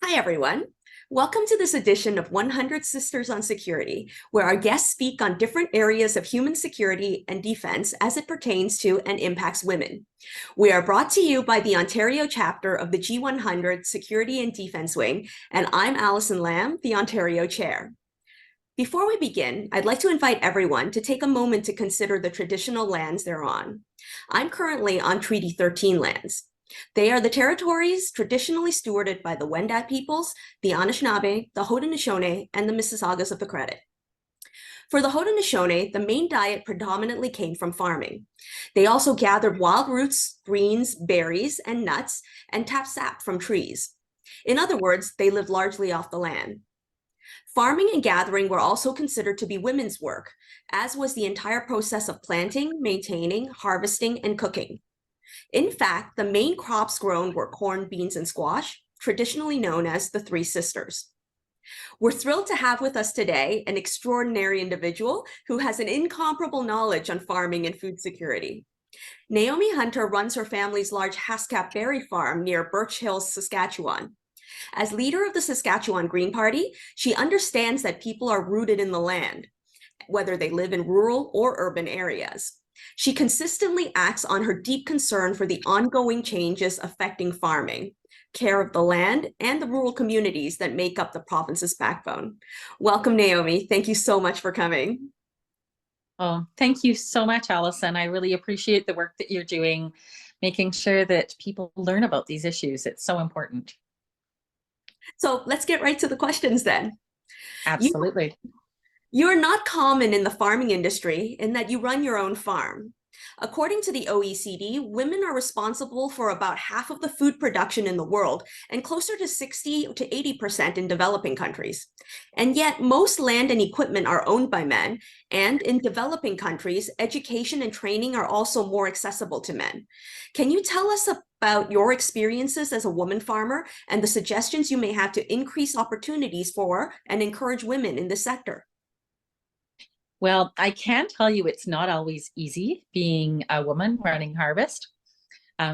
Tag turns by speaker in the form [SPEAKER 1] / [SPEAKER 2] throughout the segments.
[SPEAKER 1] Hi, everyone. Welcome to this edition of 100 Sisters on Security, where our guests speak on different areas of human security and defense as it pertains to and impacts women. We are brought to you by the Ontario chapter of the G100 Security and Defense Wing, and I'm Alison Lamb, the Ontario chair. Before we begin, I'd like to invite everyone to take a moment to consider the traditional lands they're on. I'm currently on Treaty 13 lands. They are the territories traditionally stewarded by the Wendat peoples, the Anishinaabe, the Haudenosaunee, and the Mississaugas of the Credit. For the Haudenosaunee, the main diet predominantly came from farming. They also gathered wild roots, greens, berries, and nuts, and tapped sap from trees. In other words, they lived largely off the land. Farming and gathering were also considered to be women's work, as was the entire process of planting, maintaining, harvesting, and cooking. In fact, the main crops grown were corn, beans, and squash, traditionally known as the Three Sisters. We're thrilled to have with us today an extraordinary individual who has an incomparable knowledge on farming and food security. Naomi Hunter runs her family's large haskap berry farm near Birch Hills, Saskatchewan. As leader of the Saskatchewan Green Party, she understands that people are rooted in the land, whether they live in rural or urban areas. She consistently acts on her deep concern for the ongoing changes affecting farming, care of the land, and the rural communities that make up the province's backbone. Welcome, Naomi. Thank you so much for coming.
[SPEAKER 2] Oh, thank you so much, Alison. I really appreciate the work that you're doing, making sure that people learn about these issues. It's so important.
[SPEAKER 1] So let's get right to the questions then.
[SPEAKER 2] Absolutely.
[SPEAKER 1] You're not common in the farming industry in that you run your own farm. According to the OECD, women are responsible for about half of the food production in the world and closer to 60 to 80% in developing countries. And yet most land and equipment are owned by men, and in developing countries, education and training are also more accessible to men. Can you tell us about your experiences as a woman farmer and the suggestions you may have to increase opportunities for and encourage women in this sector?
[SPEAKER 2] Well, I can tell you it's not always easy being a woman running harvest.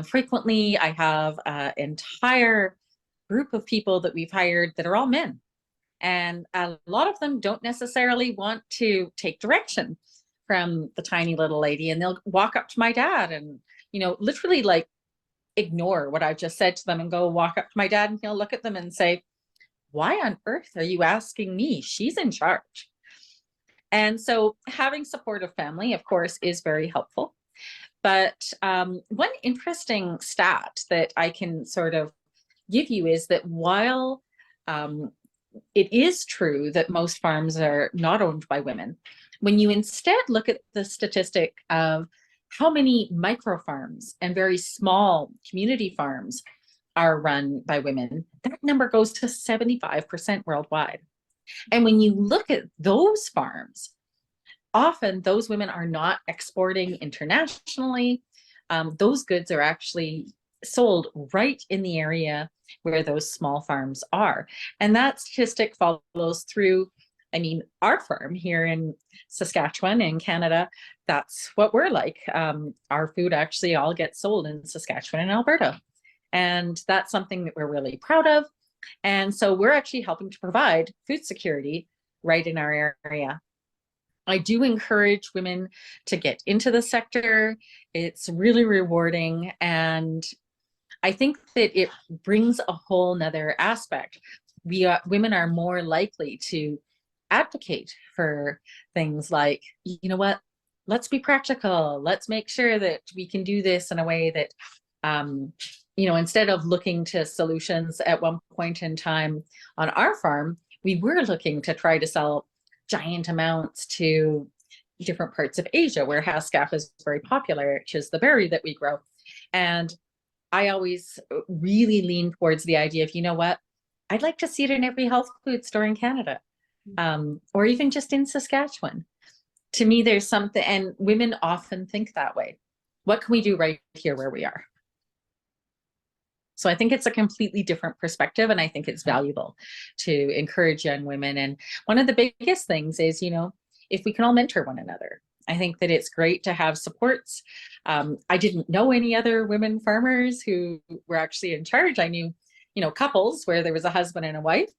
[SPEAKER 2] Frequently, I have an entire group of people that we've hired that are all men. And a lot of them don't necessarily want to take direction from the tiny little lady. And they'll walk up to my dad and, literally like ignore what I've just said to them and go walk up to my dad, and he'll look at them and say, "Why on earth are you asking me? She's in charge." And so having supportive family, of course, is very helpful. But one interesting stat that I can sort of give you is that while it is true that most farms are not owned by women, when you instead look at the statistic of how many micro farms and very small community farms are run by women, that number goes to 75% worldwide. And when you look at those farms, often those women are not exporting internationally. Those goods are actually sold right in the area where those small farms are. And that statistic follows through, our farm here in Saskatchewan in Canada, that's what we're like. Our food actually all gets sold in Saskatchewan and Alberta. And that's something that we're really proud of. And so we're actually helping to provide food security right in our area. I do encourage women to get into the sector. It's really rewarding. And I think that it brings a whole nother aspect. Women are more likely to advocate for things like, let's be practical. Let's make sure that we can do this in a way that, instead of looking to solutions at one point in time on our farm, we were looking to try to sell giant amounts to different parts of Asia where haskap is very popular, which is the berry that we grow. And I always really lean towards the idea of, I'd like to see it in every health food store in Canada, or even just in Saskatchewan. To me, there's something, and women often think that way. What can we do right here where we are? So I think it's a completely different perspective, and I think it's valuable to encourage young women. And one of the biggest things is, if we can all mentor one another. I think that it's great to have supports. I didn't know any other women farmers who were actually in charge. I knew couples where there was a husband and a wife,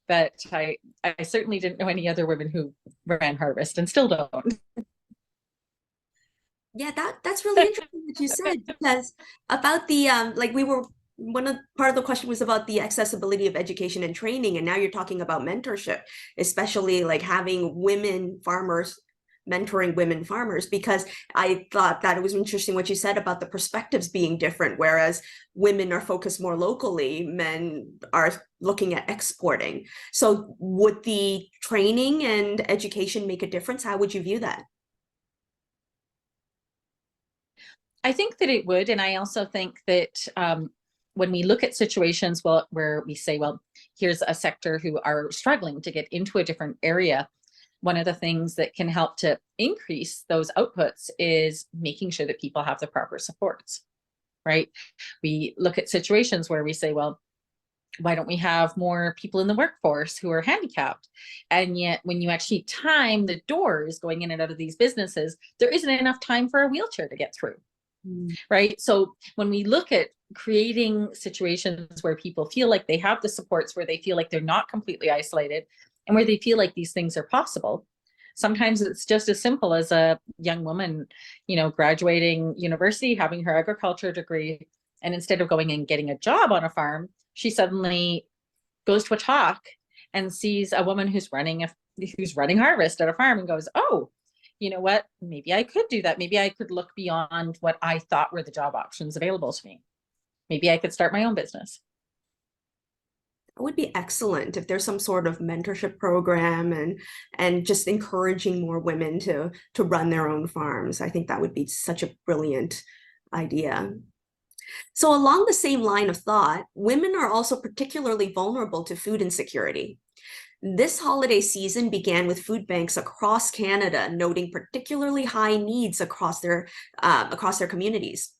[SPEAKER 2] but I certainly didn't know any other women who ran harvest and still don't.
[SPEAKER 1] Yeah, that's really interesting what you said, because about the like we were one of part of the question was about the accessibility of education and training, and now you're talking about mentorship, especially like having women farmers mentoring women farmers, because I thought that it was interesting what you said about the perspectives being different, whereas women are focused more locally, men are looking at exporting. So would the training and education make a difference? How would you view that?
[SPEAKER 2] I think that it would. And I also think that when we look at situations where we say, well, here's a sector who are struggling to get into a different area, one of the things that can help to increase those outputs is making sure that people have the proper supports, right? We look at situations where we say, well, why don't we have more people in the workforce who are handicapped? And yet when you actually time the doors going in and out of these businesses, there isn't enough time for a wheelchair to get through. Right. So when we look at creating situations where people feel like they have the supports, where they feel like they're not completely isolated, and where they feel like these things are possible, sometimes it's just as simple as a young woman, graduating university, having her agriculture degree, and instead of going and getting a job on a farm, she suddenly goes to a talk and sees a woman who's running harvest at a farm and goes, oh, you know what, maybe I could do that. Maybe I could look beyond what I thought were the job options available to me. Maybe I could start my own business.
[SPEAKER 1] It would be excellent if there's some sort of mentorship program and just encouraging more women to run their own farms. I think that would be such a brilliant idea. So along the same line of thought, women are also particularly vulnerable to food insecurity. This holiday season began with food banks across Canada noting particularly high needs across their communities.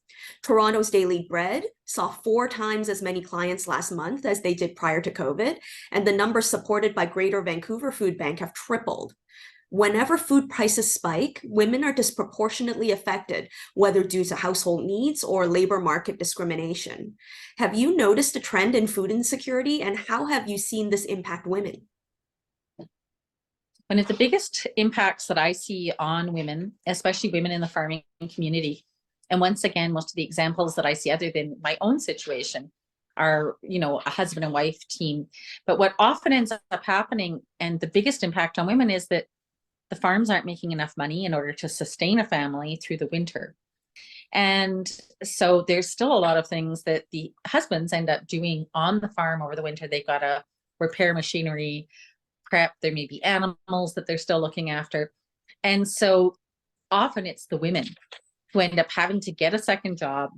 [SPEAKER 1] Toronto's Daily Bread saw 4 times as many clients last month as they did prior to COVID, and the numbers supported by Greater Vancouver Food Bank have tripled. Whenever food prices spike, women are disproportionately affected, whether due to household needs or labor market discrimination. Have you noticed a trend in food insecurity, and how have you seen this impact women?
[SPEAKER 2] One of the biggest impacts that I see on women, especially women in the farming community, and once again, most of the examples that I see, other than my own situation, are, a husband and wife team. But what often ends up happening, and the biggest impact on women, is that the farms aren't making enough money in order to sustain a family through the winter. And so there's still a lot of things that the husbands end up doing on the farm over the winter. They've got to repair machinery, prep, there may be animals that they're still looking after. And so often it's the women who end up having to get a second job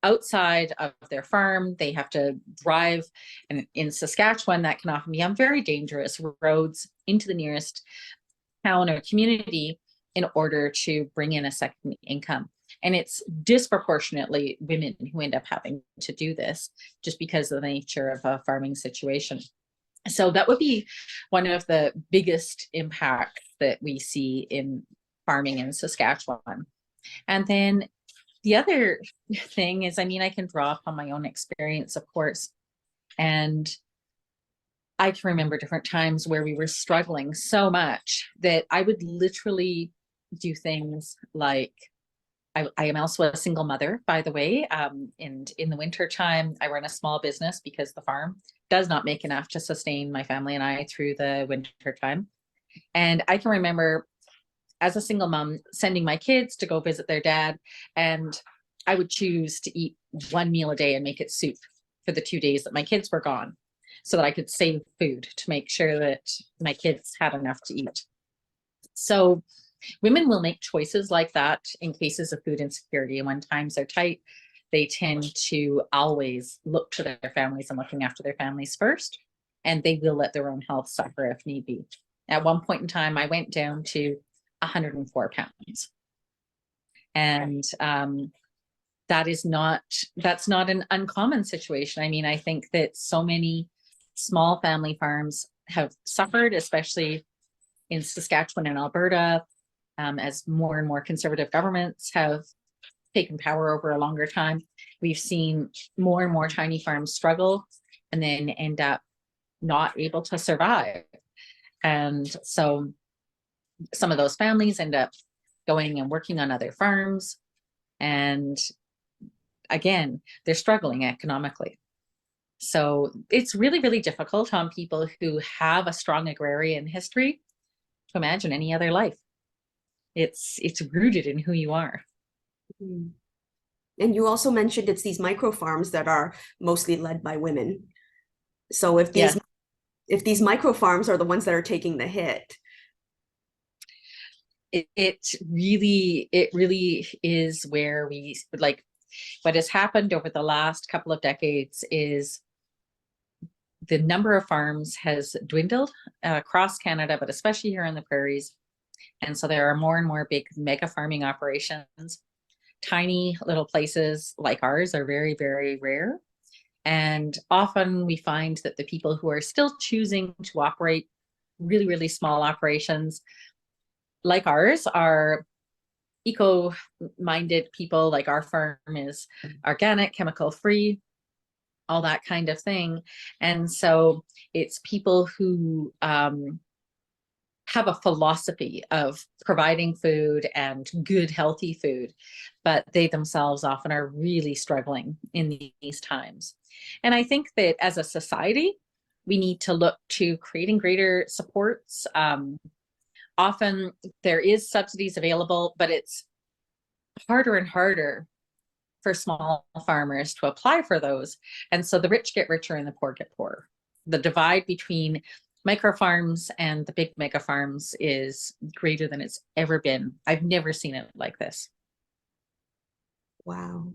[SPEAKER 2] outside of their farm. They have to drive, and in Saskatchewan, that can often be on very dangerous roads into the nearest town or community in order to bring in a second income. And it's disproportionately women who end up having to do this just because of the nature of a farming situation. So that would be one of the biggest impacts that we see in farming in Saskatchewan. And then the other thing is, I can draw upon my own experience, of course, and I can remember different times where we were struggling so much that I would literally do things like, I am also a single mother, by the way. And in the winter time, I run a small business because the farm does not make enough to sustain my family and I through the winter time. And I can remember as a single mom sending my kids to go visit their dad, and I would choose to eat one meal a day and make it soup for the 2 days that my kids were gone, so that I could save food to make sure that my kids had enough to eat. So women will make choices like that in cases of food insecurity. And when times are tight, they tend to always look to their families and looking after their families first, and they will let their own health suffer if need be. At one point in time, I went down to 104 pounds. And that's not an uncommon situation. I think that so many small family farms have suffered, especially in Saskatchewan and Alberta, as more and more conservative governments have taken power over a longer time. We've seen more and more tiny farms struggle, and then end up not able to survive. And so some of those families end up going and working on other farms. And again, they're struggling economically. So it's really, really difficult on people who have a strong agrarian history to imagine any other life. It's rooted in who you are.
[SPEAKER 1] Mm. And you also mentioned it's these micro farms that are mostly led by women. So
[SPEAKER 2] Yeah,
[SPEAKER 1] if these micro farms are the ones that are taking the hit.
[SPEAKER 2] it really is where we like what has happened over the last couple of decades is the number of farms has dwindled across Canada, but especially here in the prairies. And so there are more and more big mega farming operations. Tiny little places like ours are very, very rare. And often we find that the people who are still choosing to operate really, really small operations like ours are eco-minded people. Like our farm is organic, chemical free, all that kind of thing. And so it's people who have a philosophy of providing food and good, healthy food, but they themselves often are really struggling in these times. And I think that as a society, we need to look to creating greater supports. Often there is subsidies available, but it's harder and harder for small farmers to apply for those. And so the rich get richer and the poor get poorer. The divide between micro farms and the big mega farms is greater than it's ever been. I've never seen it like this.
[SPEAKER 1] Wow.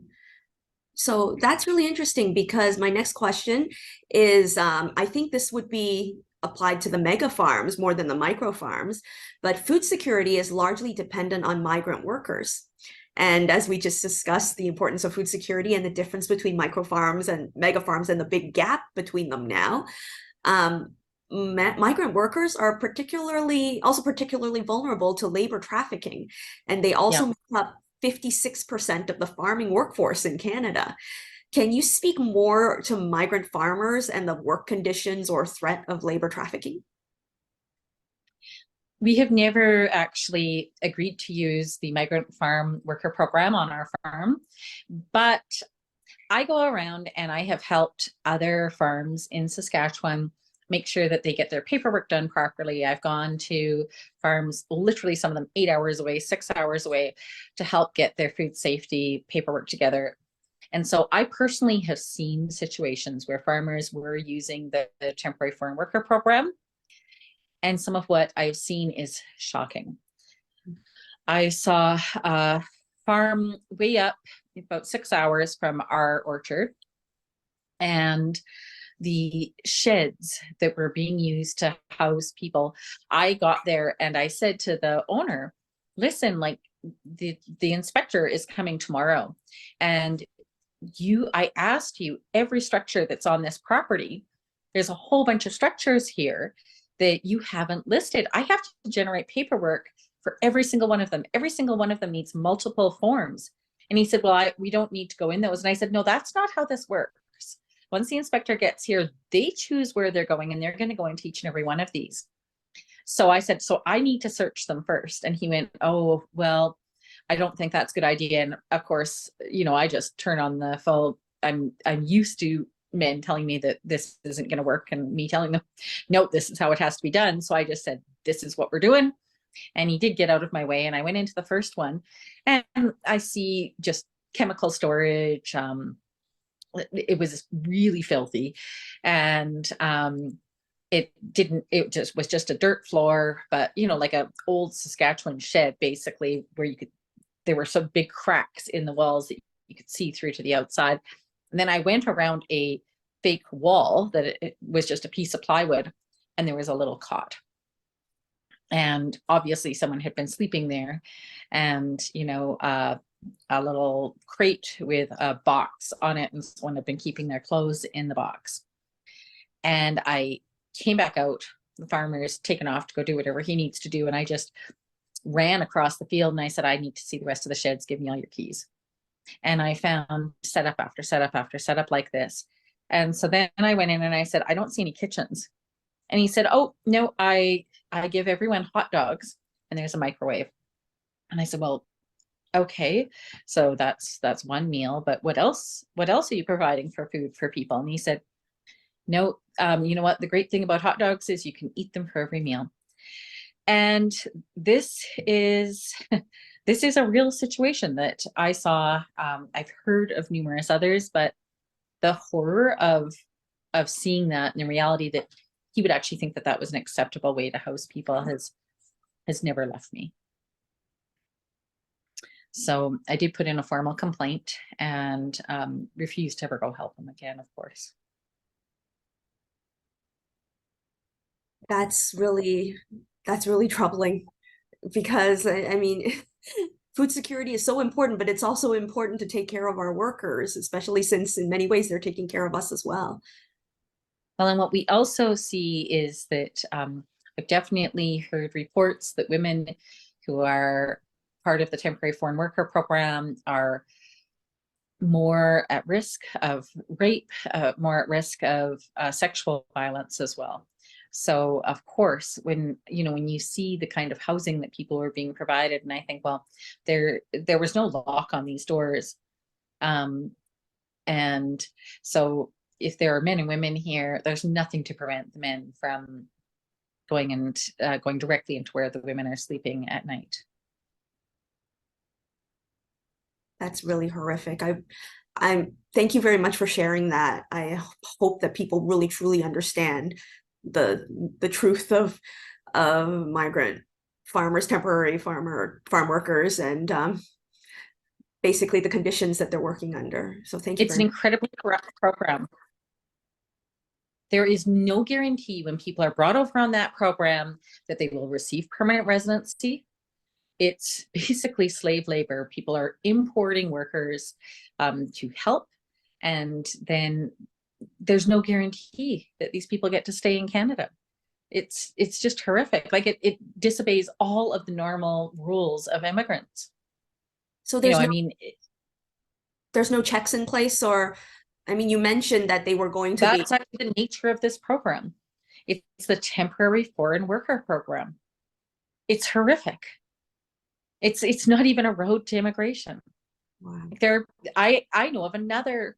[SPEAKER 1] So that's really interesting because my next question is I think this would be applied to the mega farms more than the micro farms, but food security is largely dependent on migrant workers. And as we just discussed, the importance of food security and the difference between micro farms and mega farms and the big gap between them now. Migrant workers are particularly vulnerable to labor trafficking, and they also
[SPEAKER 2] Yeah.
[SPEAKER 1] make up 56% of the farming workforce in Canada. Can you speak more to migrant farmers and the work conditions or threat of labor trafficking?
[SPEAKER 2] We have never actually agreed to use the migrant farm worker program on our farm, but I go around and I have helped other farms in Saskatchewan make sure that they get their paperwork done properly. I've gone to farms, literally some of them 8 hours away, 6 hours away, to help get their food safety paperwork together. And so I personally have seen situations where farmers were using the temporary foreign worker program. And some of what I've seen is shocking. I saw a farm way up about 6 hours from our orchard, and the sheds that were being used to house people. I got there and I said to the owner, listen, like the inspector is coming tomorrow, and I asked you every structure that's on this property. There's a whole bunch of structures here that you haven't listed. I have to generate paperwork for every single one of them. Every single one of them needs multiple forms. And he said, well, we don't need to go in those. And I said, no, that's not how this works. Once the inspector gets here, they choose where they're going, and they're going to go into each and every one of these. So I said, so I need to search them first. And he went, oh, well, I don't think that's a good idea. And of course, I just turn on the phone. I'm used to men telling me that this isn't going to work, and me telling them, no, this is how it has to be done. So I just said, this is what we're doing. And he did get out of my way. And I went into the first one, and I see just chemical storage. It was really filthy. And it just was just a dirt floor, but like a old Saskatchewan shed, basically, where there were some big cracks in the walls that you could see through to the outside. And then I went around a fake wall that it was just a piece of plywood, and there was a little cot. And obviously someone had been sleeping there, and a little crate with a box on it, and someone had been keeping their clothes in the box. And I came back out. The farmer's taken off to go do whatever he needs to do, and I just ran across the field, and I said, I need to see the rest of the sheds. Give me all your keys. And I found setup after setup after setup like this. And so then I went in and I said, I don't see any kitchens. And he said, oh, no, I give everyone hot dogs and there's a microwave. And I said, well, okay, so that's one meal, but what else are you providing for food for people? And he said, no, you know what, the great thing about hot dogs is you can eat them for every meal. And this is this is a real situation that I saw. I've heard of numerous others, but the horror of seeing that and the reality that he would actually think that that was an acceptable way to house people has never left me. So I did put in a formal complaint and refused to ever go help him again, of course.
[SPEAKER 1] That's really troubling, because I mean, food security is so important, but it's also important to take care of our workers, especially since in many ways they're taking care of us as well.
[SPEAKER 2] Well, and what we also see is that I've definitely heard reports that women who are part of the temporary foreign worker program are more at risk of rape, more at risk of sexual violence as well. So of course, when you see the kind of housing that people were being provided, and I think, well, there was no lock on these doors, and so if there are men and women here, there's nothing to prevent the men from going directly into where the women are sleeping at night.
[SPEAKER 1] That's really horrific. I'm thank you very much for sharing that. I hope that people really truly understand the truth of migrant farmers, temporary farm workers, and basically the conditions that they're working under. So thank you
[SPEAKER 2] It's
[SPEAKER 1] very
[SPEAKER 2] an
[SPEAKER 1] much.
[SPEAKER 2] incredibly corrupt program. There is no guarantee when people are brought over on that program that they will receive permanent residency. It's basically slave labor. People are importing workers to help, and then there's no guarantee that these people get to stay in Canada. It's just horrific. Like it disobeys all of the normal rules of immigrants.
[SPEAKER 1] So
[SPEAKER 2] I mean,
[SPEAKER 1] there's no checks in place, or I mean, you mentioned that they were going to be.
[SPEAKER 2] that's actually the nature of this program. It's the temporary foreign worker program. It's horrific. It's not even a road to immigration.
[SPEAKER 1] Wow.
[SPEAKER 2] I know of another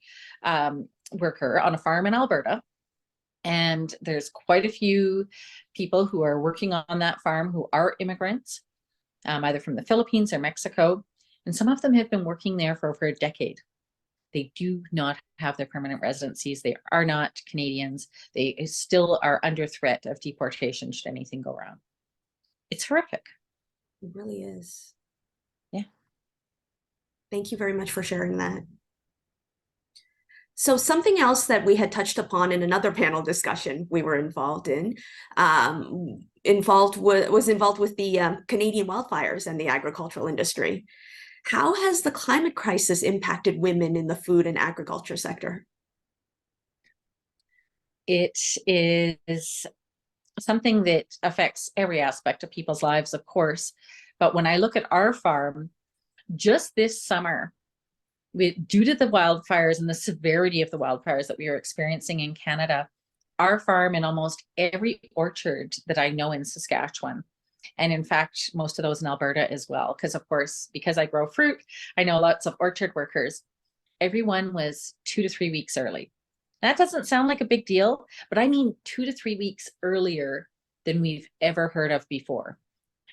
[SPEAKER 2] worker on a farm in Alberta, and there's quite a few people who are working on that farm who are immigrants, either from the Philippines or Mexico, and some of them have been working there for over a decade. They do not have their permanent residencies. They are not Canadians. They still are under threat of deportation should anything go wrong. It's horrific.
[SPEAKER 1] It really is.
[SPEAKER 2] Yeah.
[SPEAKER 1] Thank you very much for sharing that. So something else that we had touched upon in another panel discussion we were involved in, was involved with the Canadian wildfires and the agricultural industry. How has the climate crisis impacted women in the food and agriculture sector?
[SPEAKER 2] It is something that affects every aspect of people's lives, of course. But when I look at our farm, just this summer, due to the wildfires and the severity of the wildfires that we are experiencing in Canada, our farm and almost every orchard that I know in Saskatchewan, and in fact, most of those in Alberta as well, because of course, because I grow fruit, I know lots of orchard workers, everyone was 2 to 3 weeks early. That doesn't sound like a big deal, but I mean 2 to 3 weeks earlier than we've ever heard of before.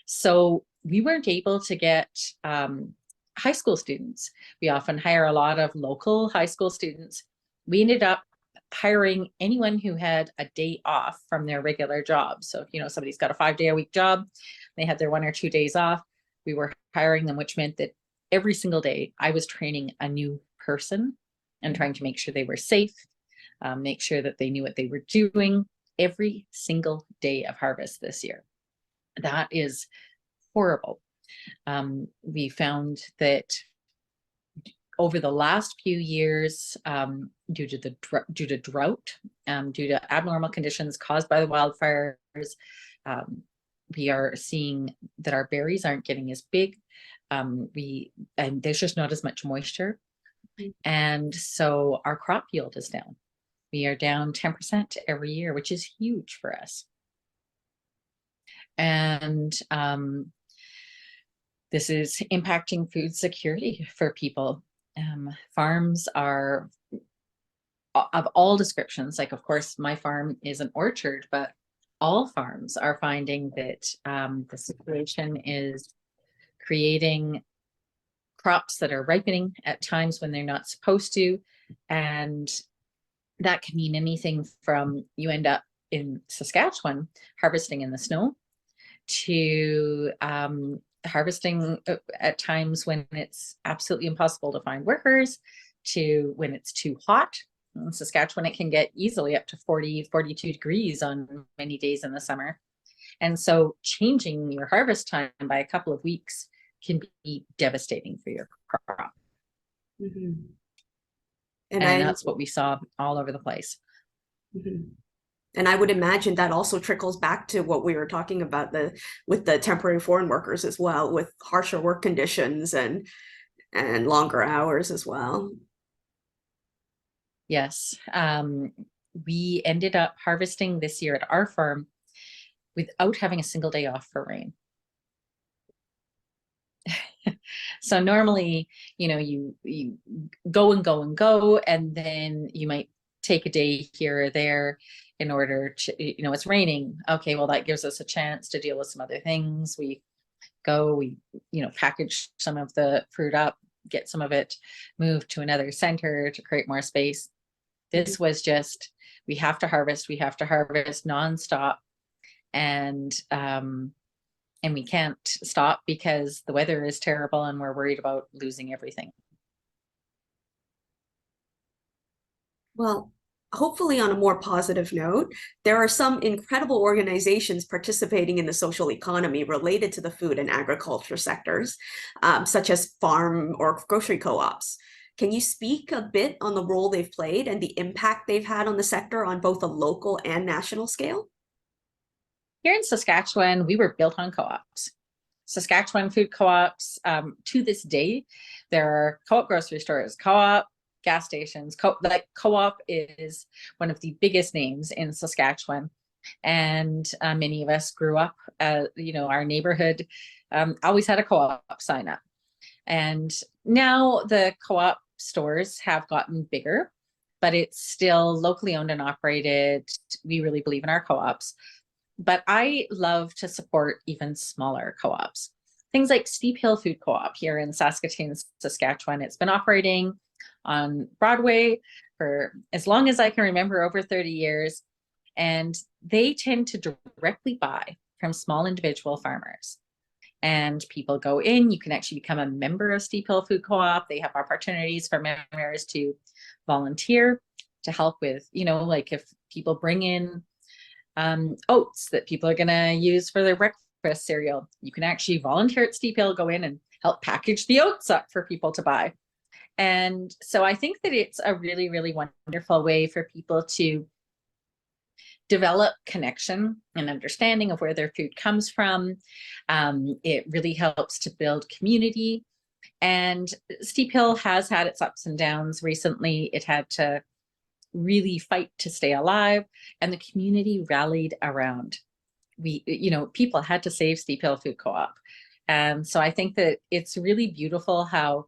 [SPEAKER 2] So we weren't able to get high school students. We often hire a lot of local high school students. We ended up hiring anyone who had a day off from their regular job. So if somebody's got a 5-day-a-week job, they had their 1 or 2 days off, we were hiring them, which meant that every single day I was training a new person and trying to make sure they were safe, make sure that they knew what they were doing every single day of harvest this year. That is horrible. We found that over the last few years, due to drought, due to abnormal conditions caused by the wildfires, we are seeing that our berries aren't getting as big. And there's just not as much moisture, and so our crop yield is down. We are down 10% every year, which is huge for us. And this is impacting food security for people. Farms are of all descriptions, like, of course, my farm is an orchard, but all farms are finding that the situation is creating crops that are ripening at times when they're not supposed to. And that can mean anything from you end up in Saskatchewan harvesting in the snow to harvesting at times when it's absolutely impossible to find workers, to when it's too hot. In Saskatchewan, it can get easily up to 40, 42 degrees on many days in the summer. And so changing your harvest time by a couple of weeks can be devastating for your crop.
[SPEAKER 1] Mm-hmm.
[SPEAKER 2] And that's what we saw all over the place.
[SPEAKER 1] Mm-hmm. And I would imagine that also trickles back to what we were talking about with the temporary foreign workers as well, with harsher work conditions and longer hours as well.
[SPEAKER 2] Yes. We ended up harvesting this year at our farm without having a single day off for rain. So normally, you go and go and go, and then you might take a day here or there in order to, it's raining. Okay, well, that gives us a chance to deal with some other things. We package some of the fruit up, get some of it moved to another center to create more space. This was just, we have to harvest nonstop. And we can't stop because the weather is terrible and we're worried about losing everything.
[SPEAKER 1] Well, hopefully on a more positive note, there are some incredible organizations participating in the social economy related to the food and agriculture sectors, such as farm or grocery co-ops. Can you speak a bit on the role they've played and the impact they've had on the sector on both a local and national scale?
[SPEAKER 2] Here in Saskatchewan, we were built on co-ops. Saskatchewan food co-ops, to this day, there are co-op grocery stores, co-op gas stations. Co-op is one of the biggest names in Saskatchewan. And many of us grew up, our neighborhood always had a co-op sign up. And now the co-op stores have gotten bigger, but it's still locally owned and operated. We really believe in our co-ops. But I love to support even smaller co-ops. Things like Steep Hill Food Co-op here in Saskatoon, Saskatchewan. It's been operating on Broadway for as long as I can remember, over 30 years. And they tend to directly buy from small individual farmers. And people go in, you can actually become a member of Steep Hill Food Co-op. They have opportunities for members to volunteer, to help with, like if people bring in oats that people are going to use for their breakfast cereal, you can actually volunteer at Steep Hill, go in and help package the oats up for people to buy. And so I think that it's a really, really wonderful way for people to develop connection and understanding of where their food comes from. It really helps to build community. And Steep Hill has had its ups and downs. Recently, it had to really fight to stay alive, and the community rallied around. People had to save Steep Hill Food Co-op. And so I think that it's really beautiful how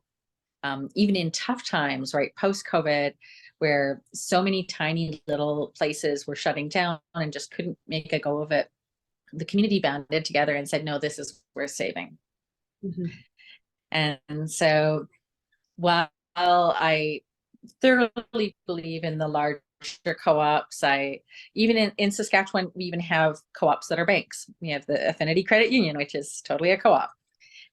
[SPEAKER 2] even in tough times, right, post-COVID, where so many tiny little places were shutting down and just couldn't make a go of it, the community banded together and said, no, this is worth saving. Mm-hmm. And so while I thoroughly believe in the larger co-ops, even in Saskatchewan, we even have co-ops that are banks. We have the Affinity Credit Union, which is totally a co-op.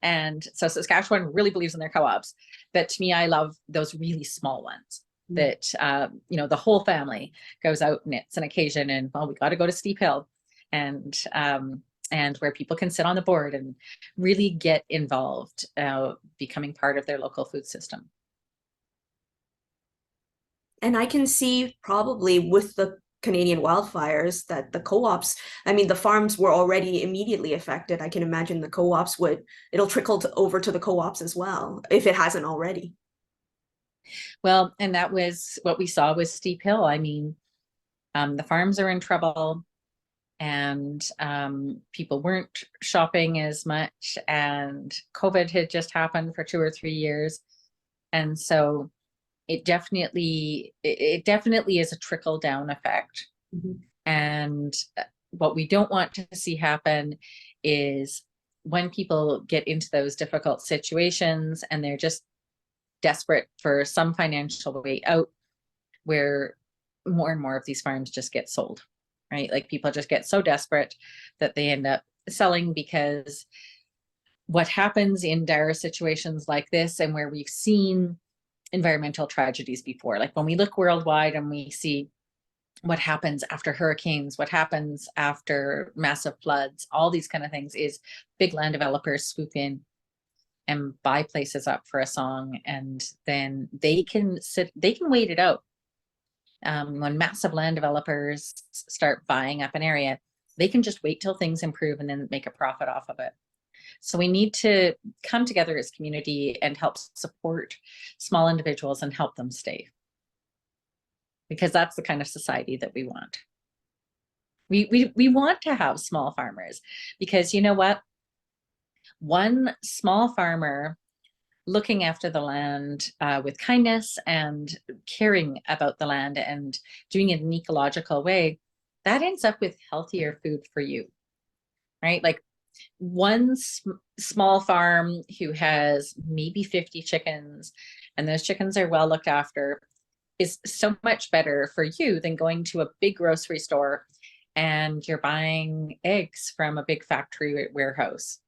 [SPEAKER 2] And so Saskatchewan really believes in their co-ops. But to me, I love those really small ones that, the whole family goes out and it's an occasion and, well, we got to go to Steep Hill, and where people can sit on the board and really get involved, becoming part of their local food system.
[SPEAKER 1] And I can see probably with the Canadian wildfires that the co-ops, the farms were already immediately affected. I can imagine the co-ops it'll trickle over to the co-ops as well, if it hasn't already.
[SPEAKER 2] Well, and that was what we saw with Steep Hill. I mean, the farms are in trouble, and people weren't shopping as much, and COVID had just happened for 2 or 3 years. And so it definitely is a trickle down effect.
[SPEAKER 1] Mhm.
[SPEAKER 2] And what we don't want to see happen is when people get into those difficult situations and they're just desperate for some financial way out, where more and more of these farms just get sold, right? Like people just get so desperate that they end up selling, because what happens in dire situations like this, and where we've seen environmental tragedies before, like when we look worldwide and we see what happens after hurricanes, what happens after massive floods, all these kind of things, is big land developers swoop in and buy places up for a song, and then they can wait it out. When massive land developers start buying up an area, they can just wait till things improve and then make a profit off of it. So we need to come together as community and help support small individuals and help them stay, because that's the kind of society that we want. We want to have small farmers, because you know what? One small farmer looking after the land with kindness and caring about the land and doing it in an ecological way, that ends up with healthier food for you, right? Like one small farm who has maybe 50 chickens, and those chickens are well looked after, is so much better for you than going to a big grocery store and you're buying eggs from a big factory warehouse.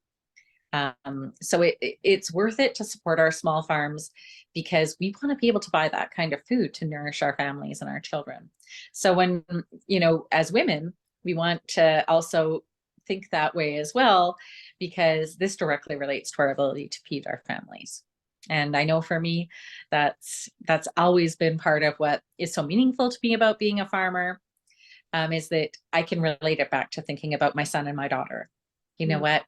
[SPEAKER 2] So it's worth it to support our small farms, because we want to be able to buy that kind of food to nourish our families and our children. So when, as women, we want to also think that way as well, because this directly relates to our ability to feed our families. And I know for me, that's always been part of what is so meaningful to me about being a farmer, is that I can relate it back to thinking about my son and my daughter. You know what?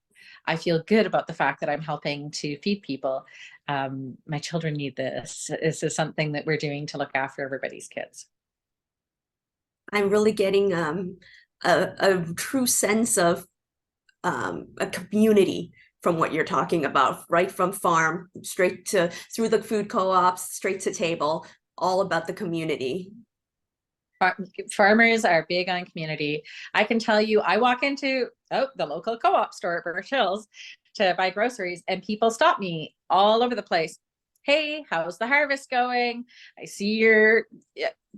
[SPEAKER 2] I feel good about the fact that I'm helping to feed people. My children need this. This is something that we're doing to look after everybody's kids.
[SPEAKER 1] I'm really getting a true sense of a community from what you're talking about, right from farm straight to through the food co-ops, straight to table, all about the community.
[SPEAKER 2] Farmers are big on community. I can tell you, I walk into the local co-op store at Birch Hills to buy groceries, and people stop me all over the place. Hey, how's the harvest going? I see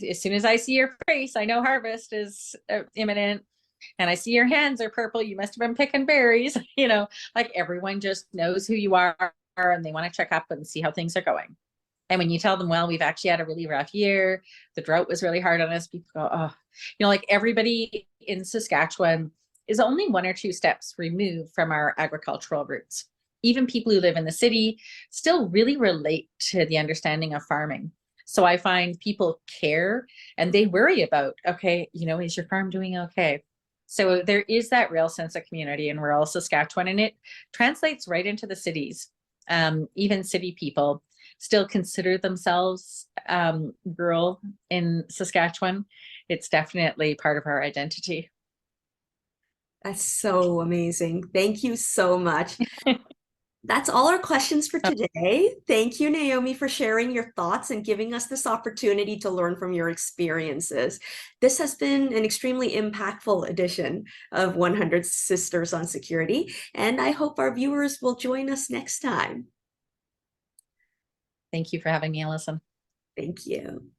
[SPEAKER 2] as soon as I see your face, I know harvest is imminent. And I see your hands are purple. You must have been picking berries. Like everyone just knows who you are, and they want to check up and see how things are going. And when you tell them, well, we've actually had a really rough year, the drought was really hard on us, people go, oh, like everybody in Saskatchewan is only 1 or 2 steps removed from our agricultural roots. Even people who live in the city still really relate to the understanding of farming. So I find people care, and they worry about, okay, is your farm doing okay? So there is that real sense of community in rural Saskatchewan, and it translates right into the cities. Even city people still consider themselves rural in Saskatchewan. It's definitely part of our identity.
[SPEAKER 1] That's so amazing. Thank you so much. That's all our questions for today. Thank you, Naomi, for sharing your thoughts and giving us this opportunity to learn from your experiences. This has been an extremely impactful edition of 100 Sisters on Security, and I hope our viewers will join us next time.
[SPEAKER 2] Thank you for having me, Alison.
[SPEAKER 1] Thank you.